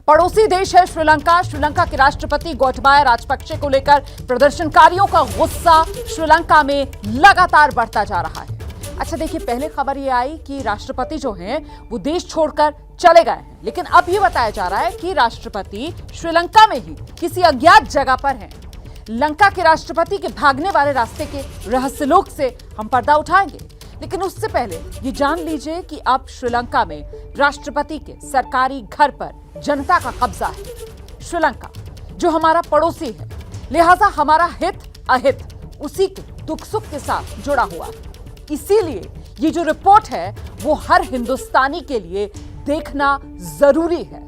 पड़ोसी देश है श्रीलंका। श्रीलंका के राष्ट्रपति गोटबाया राजपक्षे को लेकर प्रदर्शनकारियों का गुस्सा श्रीलंका में लगातार बढ़ता जा रहा है। अच्छा देखिए, पहले खबर ये आई कि राष्ट्रपति जो हैं वो देश छोड़कर चले गए हैं, लेकिन अब ये बताया जा रहा है कि राष्ट्रपति श्रीलंका में ही किसी अज्ञात जगह पर हैं। लंका के राष्ट्रपति के भागने वाले रास्ते के रहस्यलोक से हम पर्दा उठाएंगे, लेकिन उससे पहले ये जान लीजिए कि अब श्रीलंका में राष्ट्रपति के सरकारी घर पर जनता का कब्जा है। श्रीलंका जो हमारा पड़ोसी है, लिहाजा हमारा हित अहित उसी के दुख सुख के साथ जुड़ा हुआ है। इसीलिए ये जो रिपोर्ट है वो हर हिंदुस्तानी के लिए देखना जरूरी है।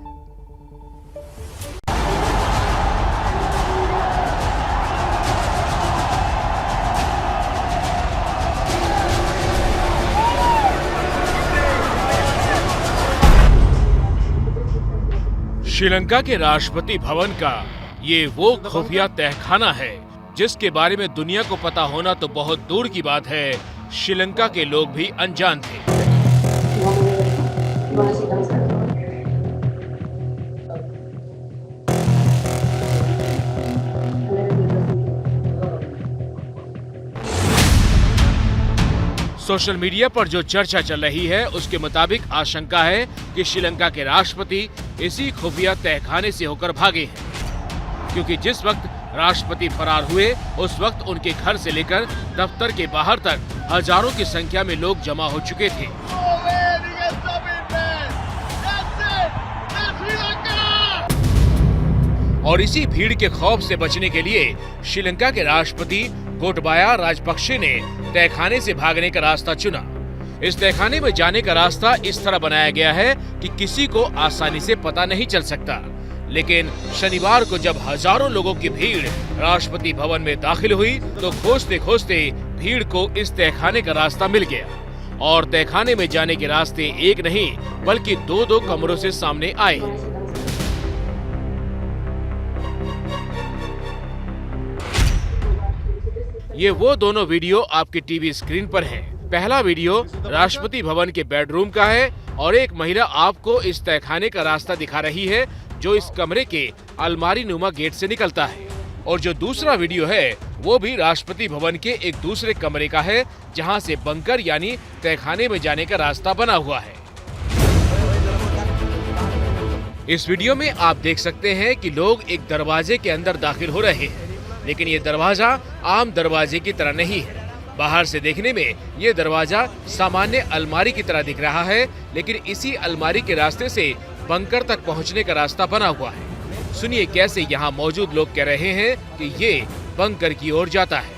श्रीलंका के राष्ट्रपति भवन का ये वो खुफिया तहखाना है जिसके बारे में दुनिया को पता होना तो बहुत दूर की बात है, श्रीलंका के लोग भी अनजान थे। सोशल मीडिया पर जो चर्चा चल रही है उसके मुताबिक आशंका है कि श्रीलंका के राष्ट्रपति इसी खुफिया तहखाने से होकर भागे हैं, क्योंकि जिस वक्त राष्ट्रपति फरार हुए उस वक्त उनके घर से लेकर दफ्तर के बाहर तक हजारों की संख्या में लोग जमा हो चुके थे। और इसी भीड़ के खौफ से बचने के लिए श्रीलंका के राष्ट्रपति गोटबाया राजपक्षे ने तहखाने से भागने का रास्ता चुना। इस तहखाने में जाने का रास्ता इस तरह बनाया गया है कि किसी को आसानी से पता नहीं चल सकता। लेकिन शनिवार को जब हजारों लोगों की भीड़ राष्ट्रपति भवन में दाखिल हुई तो खोजते खोजते भीड़ को इस तहखाने का रास्ता मिल गया और तहखाने में जाने के रास्ते एक नहीं बल्कि दो कमरों से सामने आए। ये वो दोनों वीडियो आपकी टीवी स्क्रीन पर हैं। पहला वीडियो राष्ट्रपति भवन के बेडरूम का है और एक महिला आपको इस तहखाने का रास्ता दिखा रही है जो इस कमरे के अलमारी नुमा गेट से निकलता है। और जो दूसरा वीडियो है वो भी राष्ट्रपति भवन के एक दूसरे कमरे का है जहां से बंकर यानी तहखाने में जाने का रास्ता बना हुआ है। इस वीडियो में आप देख सकते हैं कि लोग एक दरवाजे के अंदर दाखिल हो रहे हैं, लेकिन ये दरवाजा आम दरवाजे की तरह नहीं है। बाहर से देखने में ये दरवाजा सामान्य अलमारी की तरह दिख रहा है, लेकिन इसी अलमारी के रास्ते से बंकर तक पहुंचने का रास्ता बना हुआ है। सुनिए कैसे यहाँ मौजूद लोग कह रहे हैं कि ये बंकर की ओर जाता है।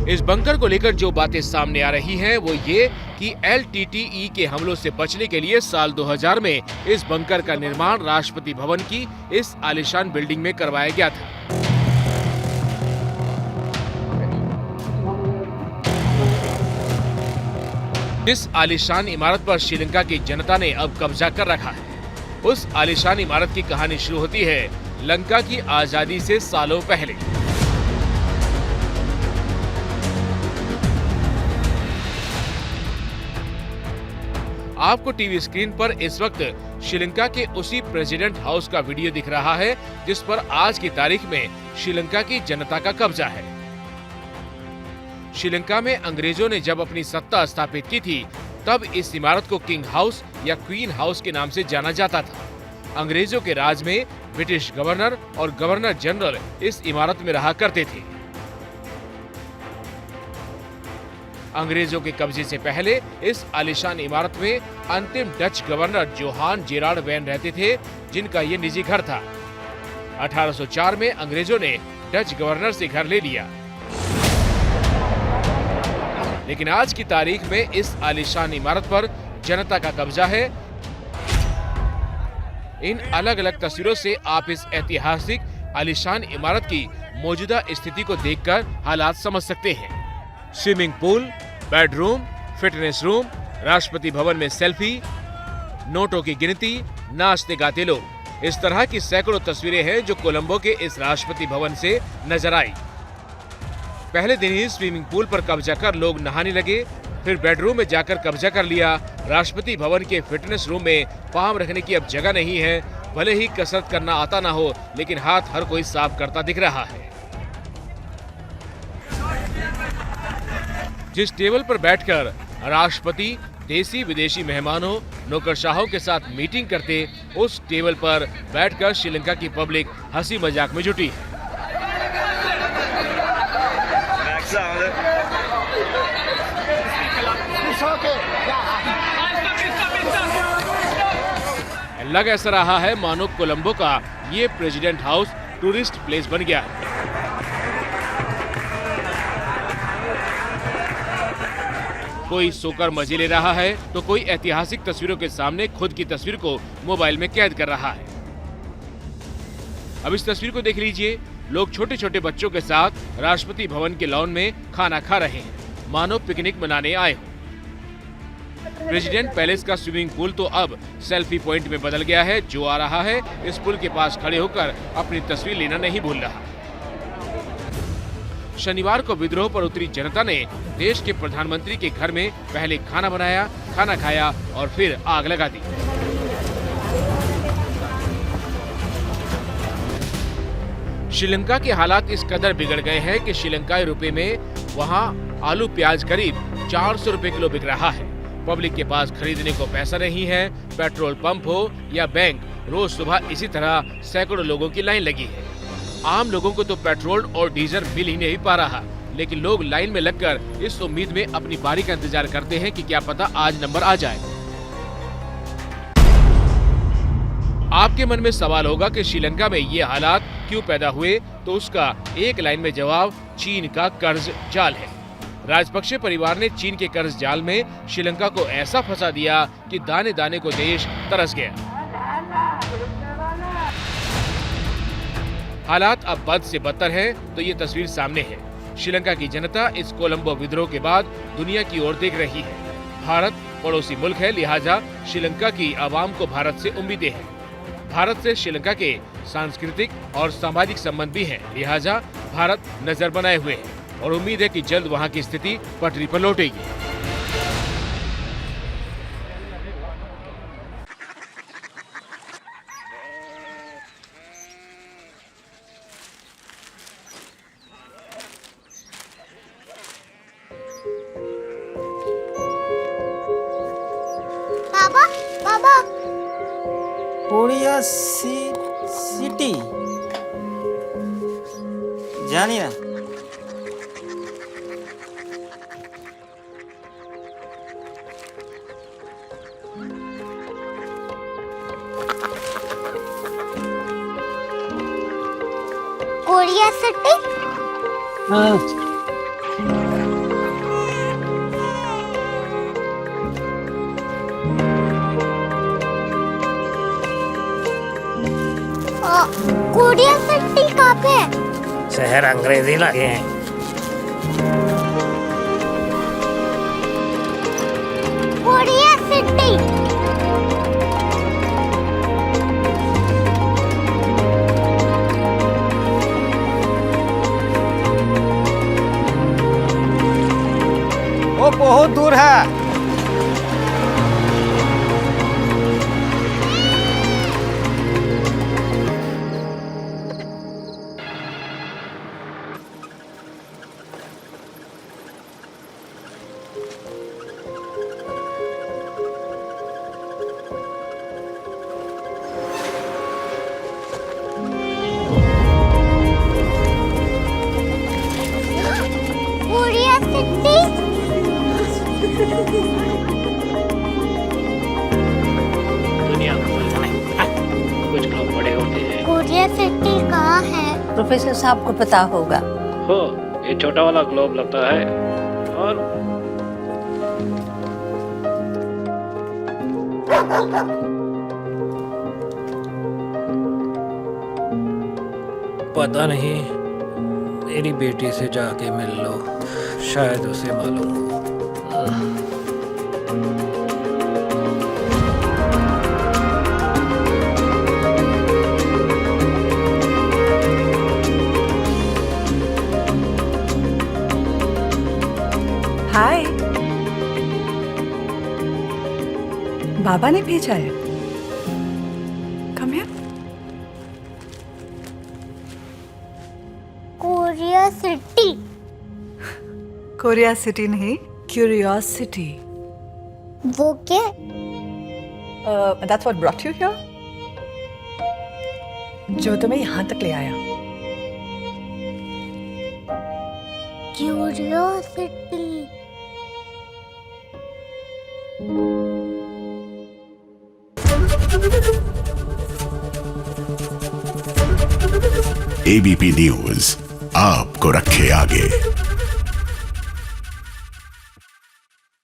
इस बंकर को लेकर जो बातें सामने आ रही हैं वो ये कि LTTE के हमलों से बचने के लिए साल 2000 में इस बंकर का निर्माण राष्ट्रपति भवन की इस आलीशान बिल्डिंग में करवाया गया था। इस आलीशान इमारत पर श्रीलंका की जनता ने अब कब्जा कर रखा है। उस आलीशान इमारत की कहानी शुरू होती है लंका की आजादी से सालों पहले। आपको टीवी स्क्रीन पर इस वक्त श्रीलंका के उसी प्रेसिडेंट हाउस का वीडियो दिख रहा है जिस पर आज की तारीख में श्रीलंका की जनता का कब्जा है। श्रीलंका में अंग्रेजों ने जब अपनी सत्ता स्थापित की थी तब इस इमारत को किंग हाउस या क्वीन हाउस के नाम से जाना जाता था। अंग्रेजों के राज में ब्रिटिश गवर्नर और गवर्नर जनरल इस इमारत में रहा करते थे। अंग्रेजों के कब्जे से पहले इस आलीशान इमारत में अंतिम Dutch governor Johan Gerard van रहते थे, जिनका ये निजी घर था। 1804 में अंग्रेजों ने डच गवर्नर से घर ले लिया, लेकिन आज की तारीख में इस आलीशान इमारत पर जनता का कब्जा है। इन अलग अलग तस्वीरों से आप इस ऐतिहासिक आलीशान इमारत की मौजूदा स्थिति को देखकर हालात समझ सकते हैं। Swimming pool, bedroom, fitness room, Rashtrapati Bhavan में सेल्फी, नोटों की गिनती, नाचते गाते लोग, इस तरह की सैकड़ों तस्वीरें हैं जो कोलंबो के इस राष्ट्रपति भवन से नजर आई। पहले दिन ही स्विमिंग पूल पर कब्जा कर लोग नहाने लगे, फिर बेडरूम में जाकर कब्जा कर लिया। राष्ट्रपति भवन के फिटनेस रूम में पाँव रखने की अब जगह नहीं है। भले ही कसरत करना आता ना हो, लेकिन हाथ हर कोई साफ करता दिख रहा है। जिस टेबल पर बैठकर राष्ट्रपति देसी विदेशी मेहमानों, नौकरशाहों के साथ मीटिंग करते, उस टेबल पर बैठकर श्रीलंका की पब्लिक हंसी मजाक में जुटी है। लग ऐसा रहा है मानो कोलंबो का ये प्रेसिडेंट हाउस टूरिस्ट प्लेस बन गया है। कोई सोकर मजे ले रहा है तो कोई ऐतिहासिक तस्वीरों के सामने खुद की तस्वीर को मोबाइल में कैद कर रहा है। अब इस तस्वीर को देख लीजिए। लोग छोटे छोटे बच्चों के साथ राष्ट्रपति भवन के लॉन में खाना खा रहे हैं, मानो पिकनिक मनाने आए हो। प्रेसिडेंट पैलेस का स्विमिंग पूल तो अब सेल्फी पॉइंट में बदल गया है। जो आ रहा है इस पुल के पास खड़े होकर अपनी तस्वीर लेना नहीं भूल रहा। शनिवार को विद्रोह पर उतरी जनता ने देश के प्रधानमंत्री के घर में पहले खाना बनाया, खाना खाया और फिर आग लगा दी। श्रीलंका के हालात इस कदर बिगड़ गए हैं कि श्रीलंकाई रुपए में वहां आलू प्याज करीब 400 रुपए किलो बिक रहा है। पब्लिक के पास खरीदने को पैसा नहीं है। पेट्रोल पंप हो या बैंक, रोज सुबह इसी तरह सैकड़ों लोगों की लाइन लगी है। आम लोगों को तो पेट्रोल और डीजल मिल ही नहीं पा रहा, लेकिन लोग लाइन में लगकर इस उम्मीद में अपनी बारी का इंतजार करते हैं कि क्या पता आज नंबर आ जाए। आपके मन में सवाल होगा कि श्रीलंका में ये हालात क्यों पैदा हुए, तो उसका एक लाइन में जवाब चीन का कर्ज जाल है। राजपक्षे परिवार ने चीन के कर्ज जाल में श्रीलंका को ऐसा फंसा दिया कि दाने दाने को देश तरस गया। हालात अब बद से बदतर हैं, तो ये तस्वीर सामने है। श्रीलंका की जनता इस कोलंबो विद्रोह के बाद दुनिया की ओर देख रही है। भारत पड़ोसी मुल्क है, लिहाजा श्रीलंका की आवाम को भारत से उम्मीदें हैं। भारत से श्रीलंका के सांस्कृतिक और सामाजिक संबंध भी हैं, लिहाजा भारत नजर बनाए हुए है और उम्मीद है कि जल्द वहां की स्थिति पटरी पर लौटेगी। पापा, पापा, कोरिया सिटी जानी ना। Korea city? हाँ। कोरिया सिटी कहाँ पे है? शहर अंग्रेजी लगे हैं। Korea city. वो बहुत दूर है। Korea city. दुनिया कुछ लोग बड़े होते हैं। कोरिया सिटी कहाँ है? प्रोफेसर साहब को पता होगा। हो, ये छोटा वाला ग्लोब लगता है और पता नहीं, मेरी बेटी से जाके मिल लो, शायद उसे मालूम हो। बाबा ने भेजा है। Come here. Korea city. Korea city नहीं, क्यूरियोसिटी। वो क्या? That's what brought you here? जो तुम्हें यहाँ तक ले आया। क्यूरियोसिटी। एबीपी न्यूज आपको रखे आगे।